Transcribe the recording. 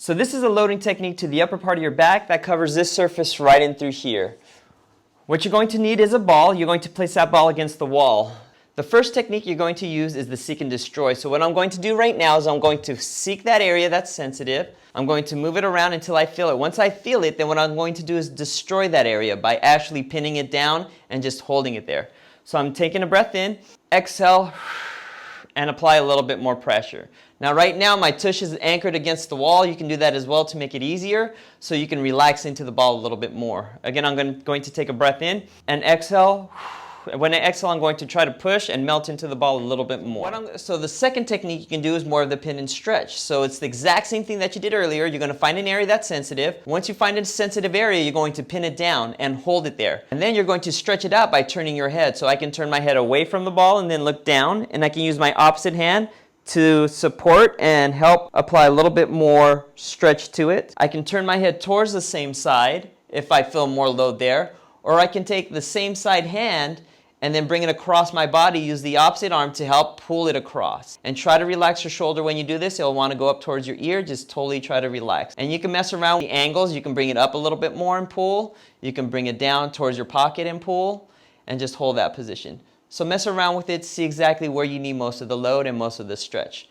So this is a loading technique to the upper part of your back that covers this surface right in through here. What you're going to need is a ball. You're going to place that ball against the wall. The first technique you're going to use is the seek and destroy. So what I'm going to do right now is I'm going to seek that area that's sensitive. I'm going to move it around until I feel it. Once I feel it, then what I'm going to do is destroy that area by actually pinning it down and just holding it there. So I'm taking a breath in, exhale, and apply a little bit more pressure. Now right now my tush is anchored against the wall. You can do that as well to make it easier so you can relax into the ball a little bit more. Again, I'm going to take a breath in and exhale. When I exhale, I'm going to try to push and melt into the ball a little bit more. So the second technique you can do is more of the pin and stretch. So it's the exact same thing that you did earlier. You're going to find an area that's sensitive. Once you find a sensitive area, you're going to pin it down and hold it there. And then you're going to stretch it out by turning your head. So I can turn my head away from the ball and then look down. And I can use my opposite hand to support and help apply a little bit more stretch to it. I can turn my head towards the same side if I feel more load there. Or I can take the same side hand and then bring it across my body, use the opposite arm to help pull it across. And try to relax your shoulder when you do this. It'll want to go up towards your ear. Just totally try to relax. And you can mess around with the angles. You can bring it up a little bit more and pull. You can bring it down towards your pocket and pull. And just hold that position. So mess around with it, see exactly where you need most of the load and most of the stretch.